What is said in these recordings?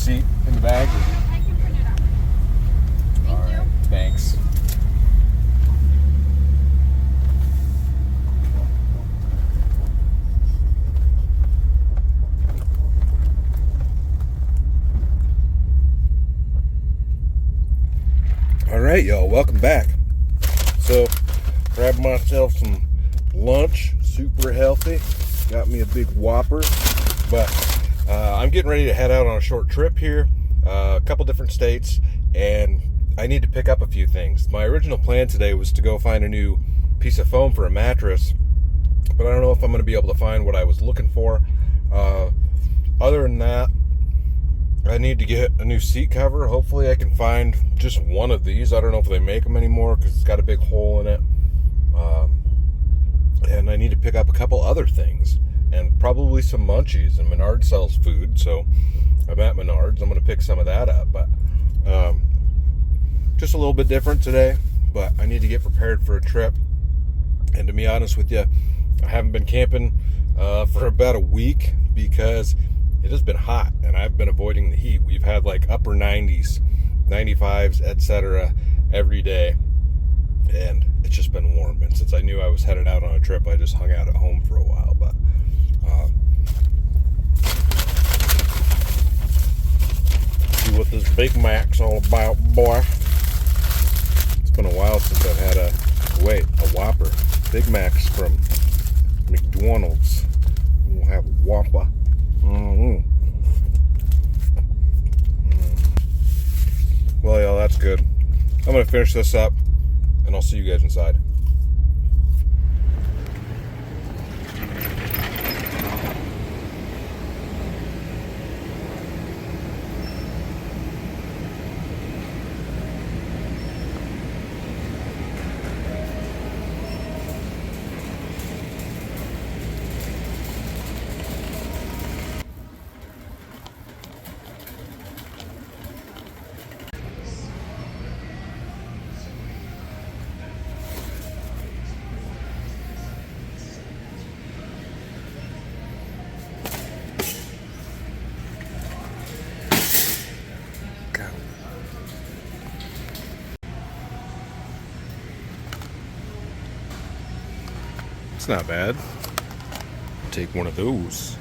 receipt in the bag? I can print it out. Thank you. Thanks. All right, y'all, welcome back. So, grabbed myself some lunch, super healthy. Got me a big Whopper, but I'm getting ready to head out on a short trip here, a couple different states, and I need to pick up a few things. My original plan today was to go find a new piece of foam for a mattress, but I don't know if I'm going to be able to find what I was looking for. Other than that, I need to get a new seat cover. Hopefully I can find just one of these. I don't know if they make them anymore because it's got a big hole in it. And I need to pick up a couple other things and probably some munchies. And Menards sells food, so I'm at Menards. I'm going to pick some of that up. But just a little bit different today, but I need to get prepared for a trip. And to be honest with you, I haven't been camping for about a week because it has been hot and I've been avoiding the heat. We've had like upper 90s, 95s, etc. every day, and it's just been warm. And since I knew I was headed out on a trip, I just hung out at home for a while. But see what this Big Mac's all about, boy. It's been a while since I've had a Whopper. Big Mac's from McDonald's. We'll have a Whopper. Well, y'all, that's good. I'm going to finish this up, and I'll see you guys inside. It's not bad. Take one of those.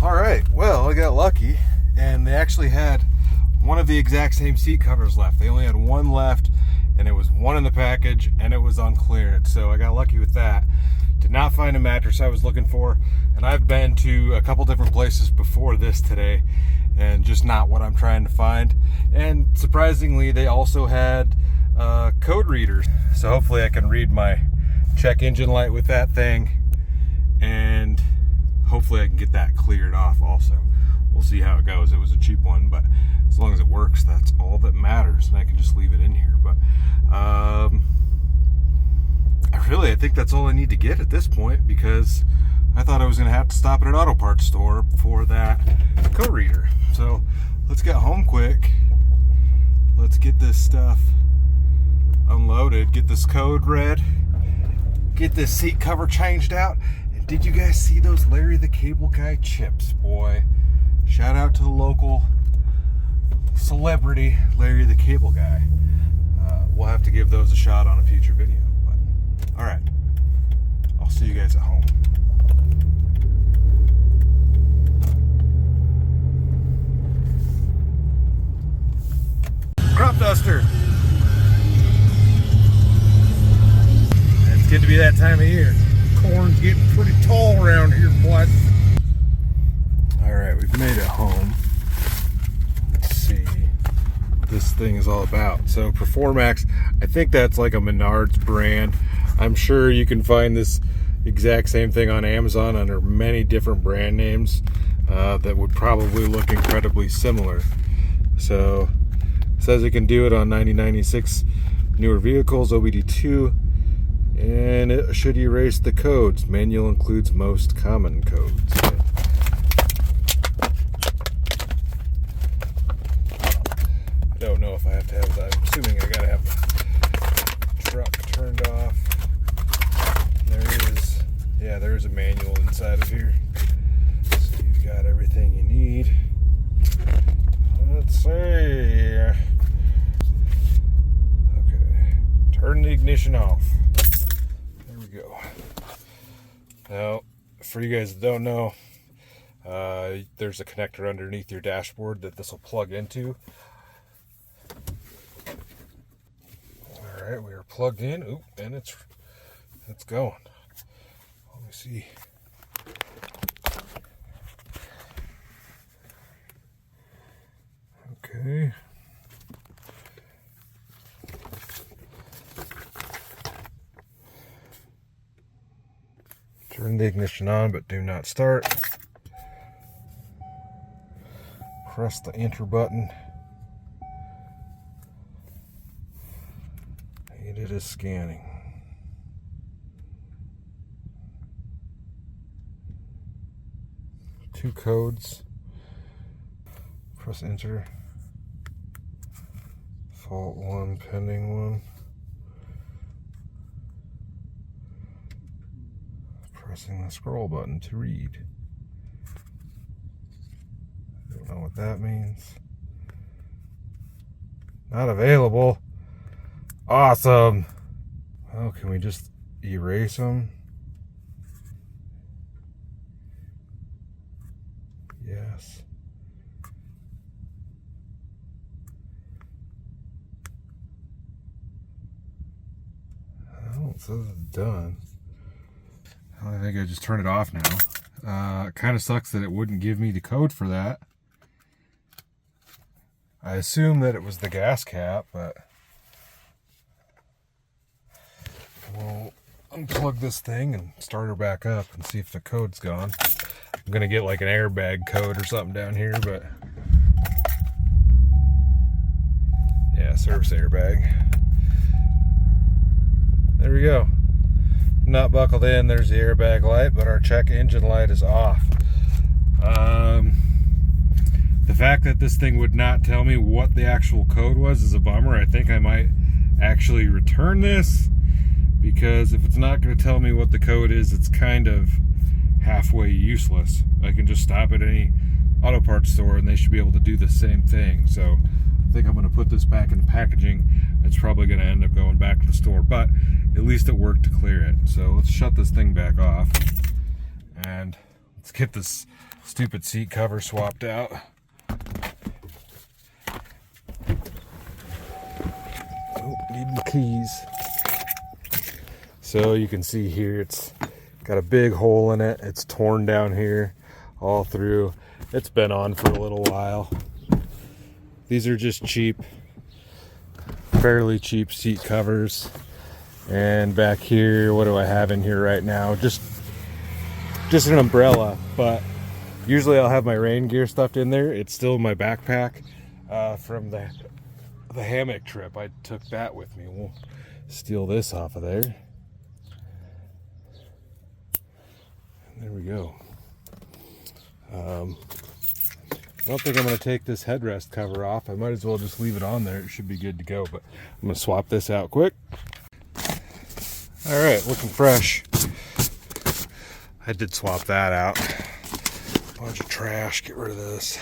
Alright, well, I got lucky, and they actually had one of the exact same seat covers left. They only had one left, and it was one in the package, and it was on clearance, so I got lucky with that. Did not find a mattress I was looking for, and I've been to a couple different places before this today, and just not what I'm trying to find. And surprisingly, they also had code readers, so hopefully I can read my check engine light with that thing, and hopefully I can get that cleared off also. We'll see how it goes. It was a cheap one, but as long as it works, that's all that matters, and I can just leave it in here. But think that's all I need to get at this point, because I thought I was going to have to stop at an auto parts store for that code reader. So let's get home quick. Let's get this stuff unloaded, get this code read, get this seat cover changed out. And did you guys see those Larry the Cable Guy chips? Boy, shout out to the local celebrity Larry the Cable Guy. We'll have to give those a shot on a future video. But all right, I'll see you guys at home. Crop duster. It's getting to be that time of year. Corn's getting pretty tall around here, boys. All right, we've made it home. Let's see what this thing is all about. So Performax, I think that's like a Menards brand. I'm sure you can find this exact same thing on Amazon under many different brand names that would probably look incredibly similar. So it says it can do it on 9096 newer vehicles, OBDII, and it should erase the codes. Manual includes most common codes. I don't know if I have to have that. I'm assuming I gotta have the truck turned off. There is a manual inside of here. So you've got everything you need. Let's see. Okay. Turn the ignition off. There we go. Now, for you guys that don't know, there's a connector underneath your dashboard that this will plug into. Alright, we are plugged in. Oop, and it's going. Let me see. Okay. Turn the ignition on, but do not start. Press the enter button. And it is scanning. Two codes. Press enter. Fault 1, pending 1. Pressing the scroll button to read. Don't know what that means. Not available. Awesome. Oh, can we just erase them? Yes. Oh, it says it's done. I think I just turned it off now. It kind of sucks that it wouldn't give me the code for that. I assume that it was the gas cap, but we'll unplug this thing and start her back up and see if the code's gone. I'm gonna get like an airbag code or something down here, but yeah, service airbag. There we go. Not buckled in. There's the airbag light, but our check engine light is off. The fact that this thing would not tell me what the actual code was is a bummer. I think I might actually return this, because if it's not going to tell me what the code is, it's kind of halfway useless. I can just stop at any auto parts store and they should be able to do the same thing. So I think I'm going to put this back in the packaging. It's probably going to end up going back to the store, but at least it worked to clear it. So let's shut this thing back off and let's get this stupid seat cover swapped out. Oh, need the keys. So you can see here, it's got a big hole in it. It's torn down here all through. It's been on for a little while. These are just cheap, fairly cheap seat covers. And back here, what do I have in here right now? Just an umbrella, but usually I'll have my rain gear stuffed in there. It's still in my backpack from the hammock trip. I took that with me. We'll steal this off of there. There we go. I don't think I'm going to take this headrest cover off. I might as well just leave it on there. It should be good to go, but I'm going to swap this out quick. All right, looking fresh. I did swap that out. Bunch of trash, get rid of this.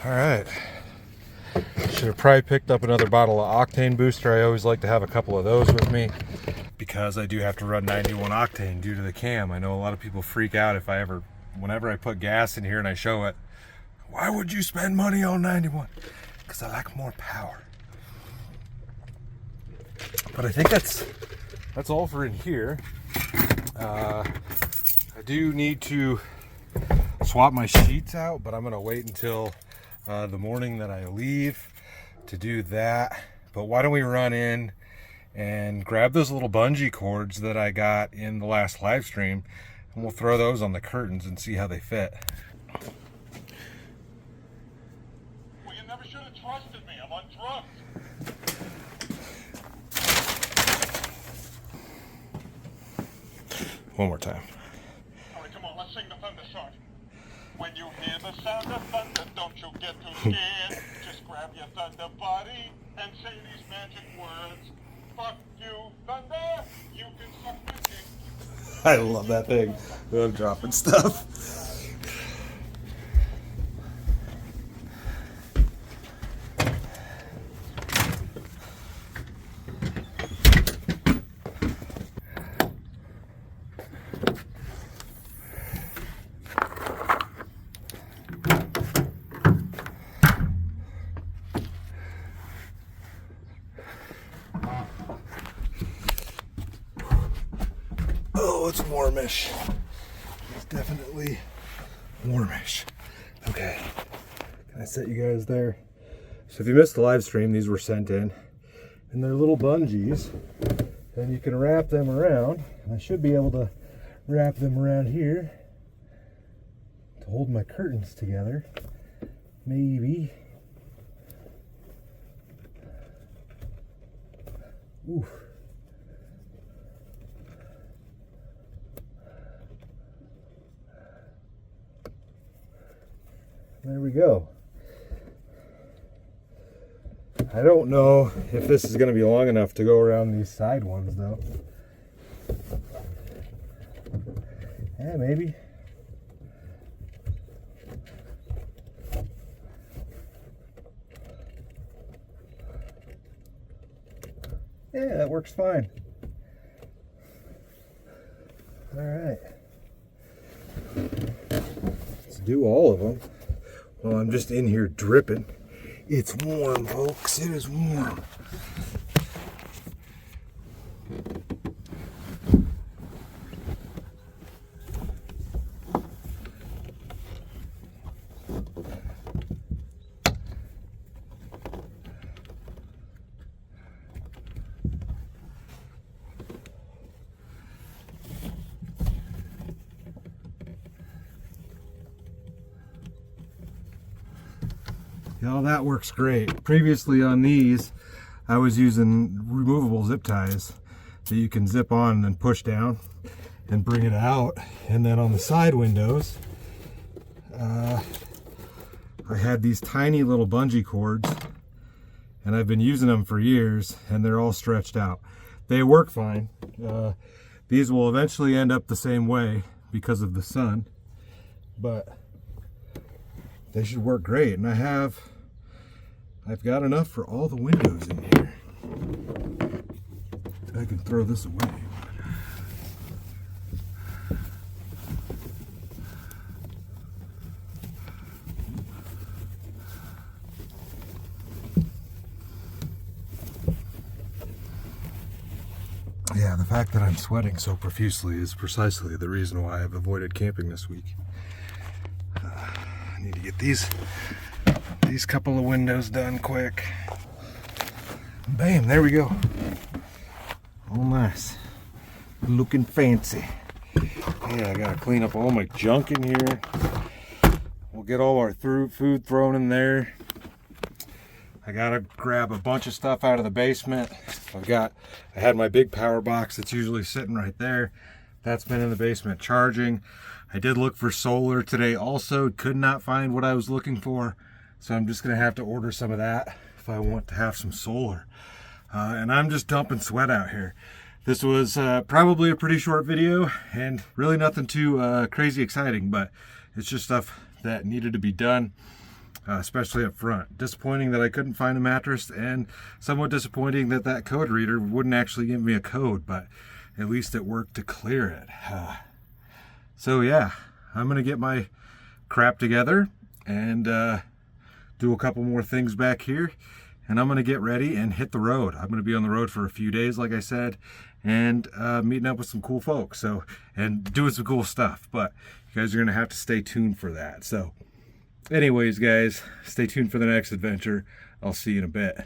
All right. Should have probably picked up another bottle of octane booster. I always like to have a couple of those with me because I do have to run 91 octane due to the cam. I know a lot of people freak out whenever I put gas in here and I show it. Why would you spend money on 91? Because I like more power. But I think that's all for in here. I do need to swap my sheets out, but I'm gonna wait until the morning that I leave to do that. But why don't we run in and grab those little bungee cords that I got in the last live stream, and we'll throw those on the curtains and see how they fit. Well, you never should have trusted me. I'm on drugs. One more time. All right, come on, let's sing the thunder song. When you hear the sound of thunder, don't you get too scared. Just grab your thunder body and say these magic words. Fuck you, thunder. You can suck my dick. I love that thing. I'm dropping stuff. Oh, it's warmish. It's definitely warmish. Okay, can I set you guys there? So if you missed the live stream, these were sent in, and they're little bungees, and you can wrap them around. And I should be able to wrap them around here to hold my curtains together. Maybe. Ooh. There we go. I don't know if this is going to be long enough to go around these side ones though. Yeah, maybe. Yeah, that works fine. All right. Let's do all of them. Well, I'm just in here dripping. It's warm, folks. It is warm. Yeah, that works great. Previously on these, I was using removable zip ties that you can zip on and push down and bring it out. And then on the side windows, I had these tiny little bungee cords, and I've been using them for years, and they're all stretched out. They work fine. These will eventually end up the same way because of the sun, but they should work great. And I've got enough for all the windows in here. I can throw this away. Yeah, the fact that I'm sweating so profusely is precisely the reason why I've avoided camping this week. I need to get these couple of windows done quick. Bam, there we go. All nice. Looking fancy. Yeah, I gotta clean up all my junk in here. We'll get all our food thrown in there. I gotta grab a bunch of stuff out of the basement. I had my big power box that's usually sitting right there. That's been in the basement charging. I did look for solar today also, could not find what I was looking for. So I'm just gonna have to order some of that if I want to have some solar. And I'm just dumping sweat out here. This was probably a pretty short video and really nothing too crazy exciting, but it's just stuff that needed to be done, especially up front. Disappointing that I couldn't find a mattress, and somewhat disappointing that that code reader wouldn't actually give me a code, but at least it worked to clear it. So yeah, I'm gonna get my crap together and do a couple more things back here, and I'm gonna get ready and hit the road. I'm gonna be on the road for a few days, like I said, and meeting up with some cool folks, and doing some cool stuff. But you guys are gonna have to stay tuned for that. So anyways, guys, stay tuned for the next adventure. I'll see you in a bit.